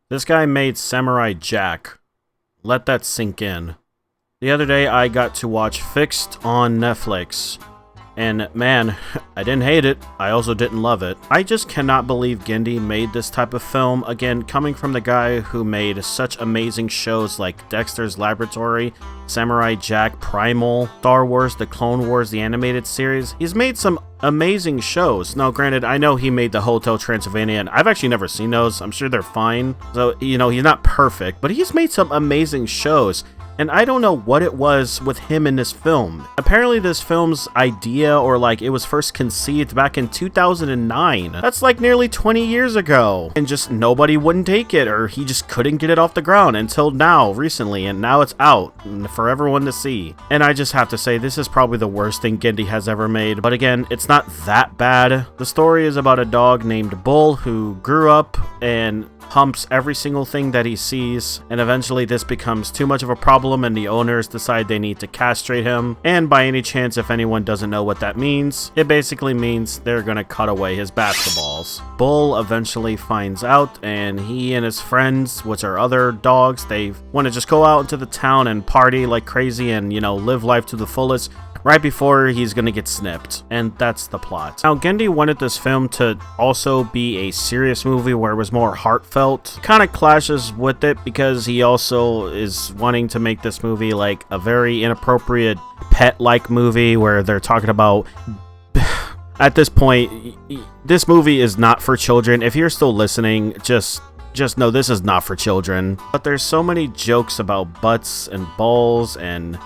This guy made Samurai Jack. Let that sink in. The other day I got to watch Fixed on Netflix. And man, I didn't hate it, I also didn't love it. I just cannot believe Genndy made this type of film, again, coming from the guy who made such amazing shows like Dexter's Laboratory, Samurai Jack, Primal, Star Wars, The Clone Wars, the animated series. He's made some amazing shows. Now, granted, I know he made the Hotel Transylvania, and I've actually never seen those. I'm sure they're fine. So, you know, he's not perfect, but he's made some amazing shows. And I don't know what it was with him in this film. Apparently this film's idea, or like it was first conceived back in 2009. That's like nearly 20 years ago. And just nobody wouldn't take it, or he just couldn't get it off the ground until now, recently, and now it's out for everyone to see. And I just have to say, this is probably the worst thing Genndy has ever made. But again, it's not that bad. The story is about a dog named Bull who grew up and humps every single thing that he sees, and eventually this becomes too much of a problem and the owners decide they need to castrate him. And by any chance, if anyone doesn't know what that means, it basically means they're gonna cut away his basketballs. Bull eventually finds out, and he and his friends, which are other dogs, they want to just go out into the town and party like crazy and, you know, live life to the fullest, right before he's gonna get snipped. And that's the plot. Now, Genndy wanted this film to also be a serious movie where it was more heartfelt. Kind of clashes with it because he also is wanting to make this movie like a very inappropriate pet-like movie where they're talking about... At this point, this movie is not for children. If you're still listening, just know this is not for children. But there's so many jokes about butts and balls and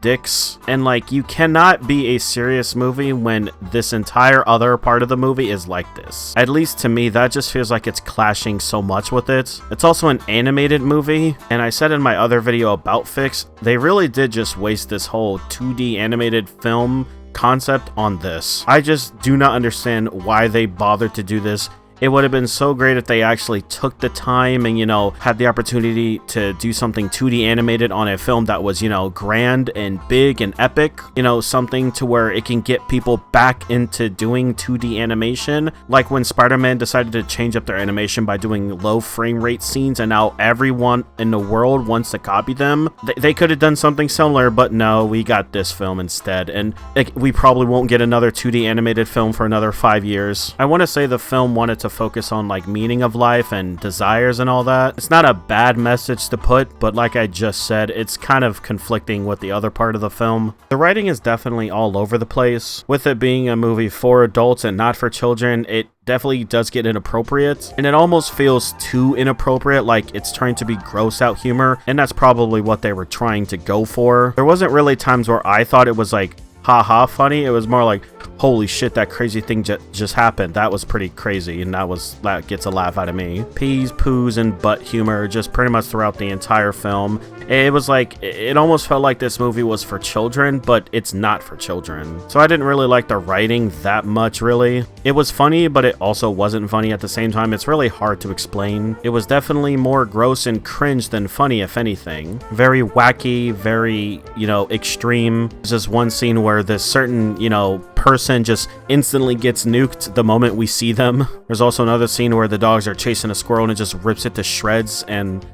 dicks, and like, you cannot be a serious movie when this entire other part of the movie is like this. At least to me, that just feels like it's clashing so much with it. It's also an animated movie, and I said in my other video about Fix, they really did just waste this whole 2D animated film concept on this. I just do not understand why they bothered to do this. It would have been so great if they actually took the time and, you know, had the opportunity to do something 2D animated on a film that was, you know, grand and big and epic. You know, something to where it can get people back into doing 2D animation. Like when Spider-Man decided to change up their animation by doing low frame rate scenes, and now everyone in the world wants to copy them. They could have done something similar, but no, we got this film instead. And we probably won't get another 2D animated film for another 5 years. I want to say the film wanted to focus on like meaning of life and desires and all that. It's not a bad message to put, but like I just said, it's kind of conflicting with the other part of the film. The writing is definitely all over the place. With it being a movie for adults and not for children, it definitely does get inappropriate, and it almost feels too inappropriate, like it's trying to be gross out humor, and that's probably what they were trying to go for. There wasn't really times where I thought it was like haha funny. It was more like, holy shit, that crazy thing just happened. That was pretty crazy, and that gets a laugh out of me. Peas, poos, and butt humor just pretty much throughout the entire film. It was like, it almost felt like this movie was for children, but it's not for children. So I didn't really like the writing that much, really. It was funny, but it also wasn't funny at the same time. It's really hard to explain. It was definitely more gross and cringe than funny, if anything. Very wacky, very, you know, extreme. There's this one scene where this certain, you know, person just instantly gets nuked the moment we see them. There's also another scene where the dogs are chasing a squirrel and it just rips it to shreds, and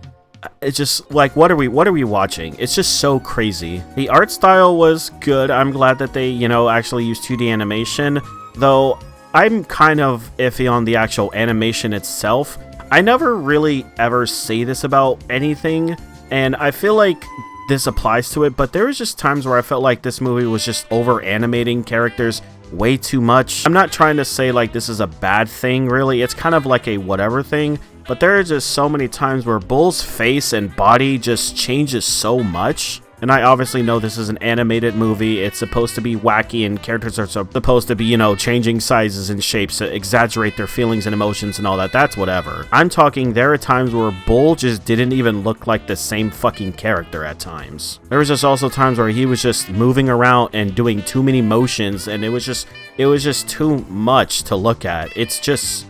it's just like, what are we watching? It's just so crazy. The art style was good. I'm glad that they, you know, actually used 2D animation, though I'm kind of iffy on the actual animation itself. I never really ever say this about anything, and I feel like this applies to it, but there was just times where I felt like this movie was just over animating characters way too much. I'm not trying to say like this is a bad thing, really. It's kind of like a whatever thing, but there are just so many times where Bull's face and body just changes so much. And I obviously know this is an animated movie. It's supposed to be wacky, and characters are supposed to be, you know, changing sizes and shapes to exaggerate their feelings and emotions and all that. That's whatever. I'm talking, there are times where Bull just didn't even look like the same fucking character at times. There was just also times where he was just moving around and doing too many motions, and it was just too much to look at. It's just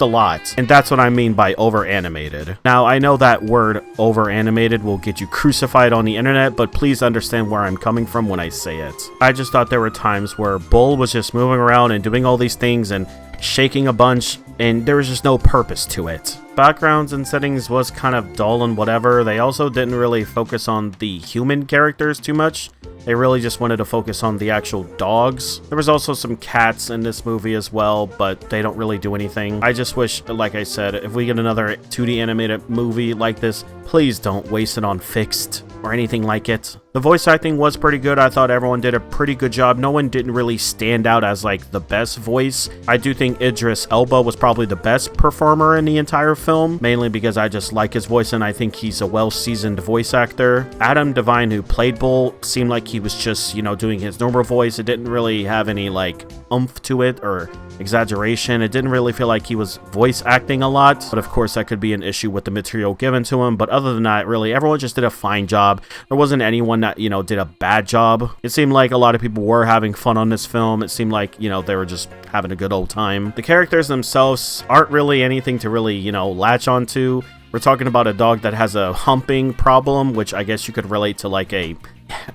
a lot. And that's what I mean by over animated. Now, I know that word over animated will get you crucified on the internet, but please understand where I'm coming from when I say it. I just thought there were times where Bull was just moving around and doing all these things and shaking a bunch, and there was just no purpose to it. Backgrounds and settings was kind of dull and whatever. They also didn't really focus on the human characters too much. They really just wanted to focus on the actual dogs. There was also some cats in this movie as well, but they don't really do anything. I just wish, like I said, if we get another 2D animated movie like this, please don't waste it on Fixed or anything like it. The voice acting was pretty good. I thought everyone did a pretty good job. No one didn't really stand out as like the best voice. I do think Idris Elba was probably the best performer in the entire film, mainly because I just like his voice and I think he's a well-seasoned voice actor. Adam Devine, who played Bull, seemed like he was just, you know, doing his normal voice. It didn't really have any like oomph to it or exaggeration. It didn't really feel like he was voice acting a lot, but of course that could be an issue with the material given to him. But other than that, really, everyone just did a fine job. There wasn't anyone that, you know, did a bad job. It seemed like a lot of people were having fun on this film. It seemed like, you know, they were just having a good old time. The characters themselves aren't really anything to really, you know, latch onto. We're talking about a dog that has a humping problem, which I guess you could relate to like a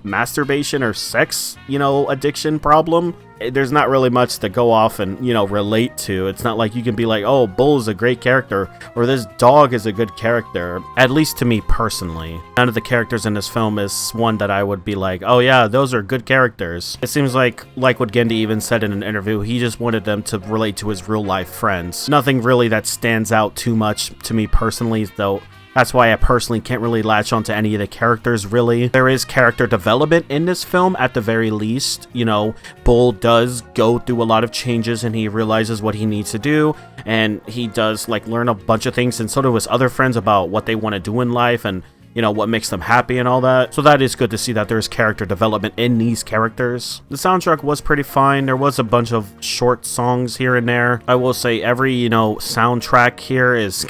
masturbation or sex, you know, addiction problem. There's not really much to go off and, you know, relate to. It's not like you can be like, oh, Bull is a great character, or this dog is a good character, at least to me personally. None of the characters in this film is one that I would be like, oh yeah, those are good characters. It seems like what Genndy even said in an interview, he just wanted them to relate to his real life friends. Nothing really that stands out too much to me personally, though. That's why I personally can't really latch onto any of the characters, really. There is character development in this film, at the very least. You know, Bull does go through a lot of changes and he realizes what he needs to do. And he does, like, learn a bunch of things, and so do his other friends about what they want to do in life and, you know, what makes them happy and all that. So that is good to see that there's character development in these characters. The soundtrack was pretty fine. There was a bunch of short songs here and there. I will say every, you know, soundtrack here is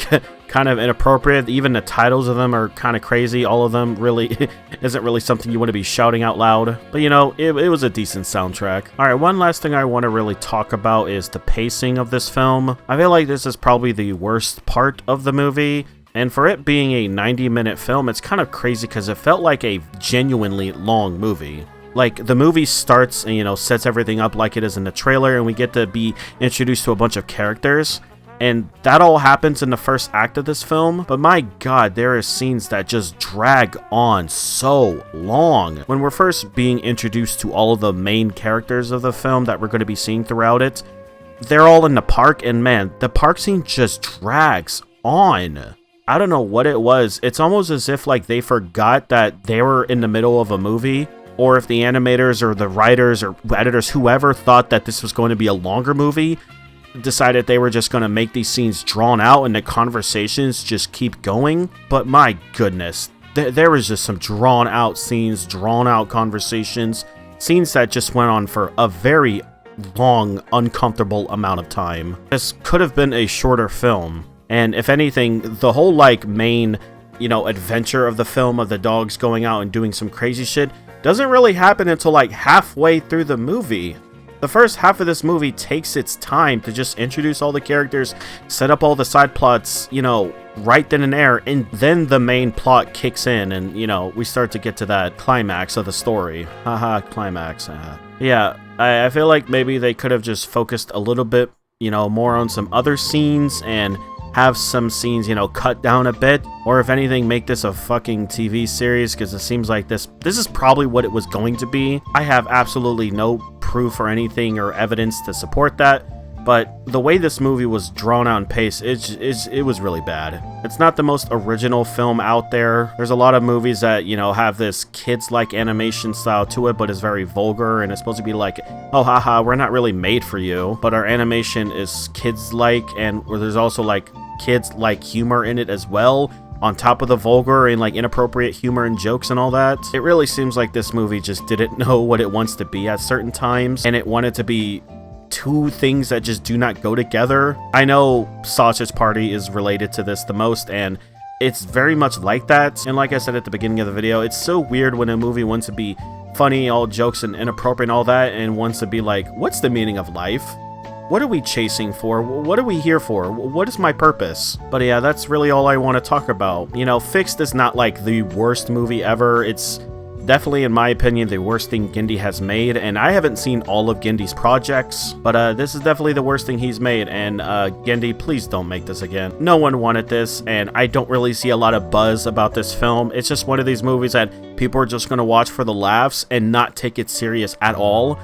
kind of inappropriate. Even the titles of them are kind of crazy. All of them really isn't really something you want to be shouting out loud. But, you know, it was a decent soundtrack. Alright, one last thing I want to really talk about is the pacing of this film. I feel like this is probably the worst part of the movie. And for it being a 90-minute film, it's kind of crazy because it felt like a genuinely long movie. Like, the movie starts and, you know, sets everything up like it is in the trailer, and we get to be introduced to a bunch of characters. And that all happens in the first act of this film. But my god, there are scenes that just drag on so long. When we're first being introduced to all of the main characters of the film that we're going to be seeing throughout it, they're all in the park, and man, the park scene just drags on. I don't know what it was. It's almost as if like they forgot that they were in the middle of a movie, or if the animators or the writers or editors, whoever thought that this was going to be a longer movie, decided they were just going to make these scenes drawn out and the conversations just keep going. But my goodness, there was just some drawn out scenes, drawn out conversations, scenes that just went on for a very long, uncomfortable amount of time. This could have been a shorter film. And if anything, the whole like main, you know, adventure of the film of the dogs going out and doing some crazy shit doesn't really happen until like halfway through the movie. The first half of this movie takes its time to just introduce all the characters, set up all the side plots, you know, right then and there, and then the main plot kicks in and, you know, we start to get to that climax of the story. Haha, climax. Yeah, I feel like maybe they could have just focused a little bit, you know, more on some other scenes and have some scenes, you know, cut down a bit, or if anything, make this a fucking TV series, because it seems like this is probably what it was going to be. I have absolutely no proof or anything or evidence to support that, but the way this movie was drawn out and paced, it was really bad. It's not the most original film out there. There's a lot of movies that, you know, have this kids-like animation style to it, but it's very vulgar, and it's supposed to be like, oh haha, we're not really made for you, but our animation is kids-like, and there's also like kids-like humor in it as well, on top of the vulgar and like inappropriate humor and jokes and all that. It really seems like this movie just didn't know what it wants to be at certain times, and it wanted to be two things that just do not go together. I know Sausage Party is related to this the most, and it's very much like that. And like I said at the beginning of the video, it's so weird when a movie wants to be funny, all jokes and inappropriate and all that, and wants to be like, what's the meaning of life? What are we chasing for? What are we here for? What is my purpose? But yeah, that's really all I want to talk about. You know, Fixed is not like the worst movie ever. It's definitely, in my opinion, the worst thing Genndy has made, and I haven't seen all of Genndy's projects, but this is definitely the worst thing he's made, and Genndy, please don't make this again. No one wanted this, and I don't really see a lot of buzz about this film. It's just one of these movies that people are just going to watch for the laughs and not take it serious at all,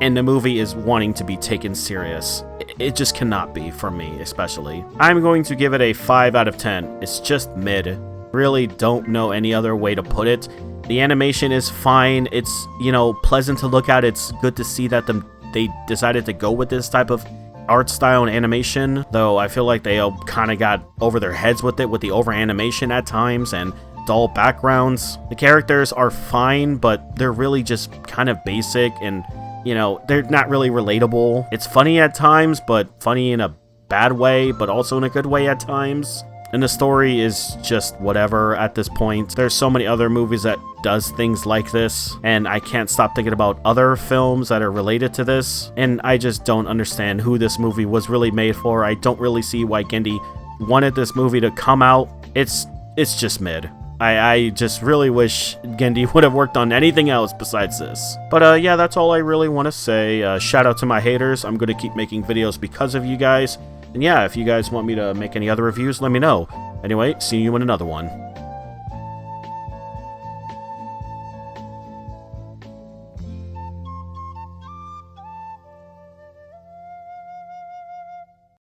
and the movie is wanting to be taken serious. It just cannot be, for me especially. I'm going to give it a 5 out of 10. It's just mid. Really don't know any other way to put it. The animation is fine. It's, you know, pleasant to look at. It's good to see that they decided to go with this type of art style and animation, though I feel like they kind of got over their heads with it, with the over animation at times and dull backgrounds. The characters are fine, but they're really just kind of basic, and you know, they're not really relatable. It's funny at times, but funny in a bad way, but also in a good way at times. And the story is just whatever at this point. There's so many other movies that does things like this, and I can't stop thinking about other films that are related to this, and I just don't understand who this movie was really made for. I don't really see why Genndy wanted this movie to come out. It's just mid. I just really wish Genndy would have worked on anything else besides this. But yeah, that's all I really want to say. Shout out to my haters. I'm going to keep making videos because of you guys. And yeah, if you guys want me to make any other reviews, let me know. Anyway, see you in another one.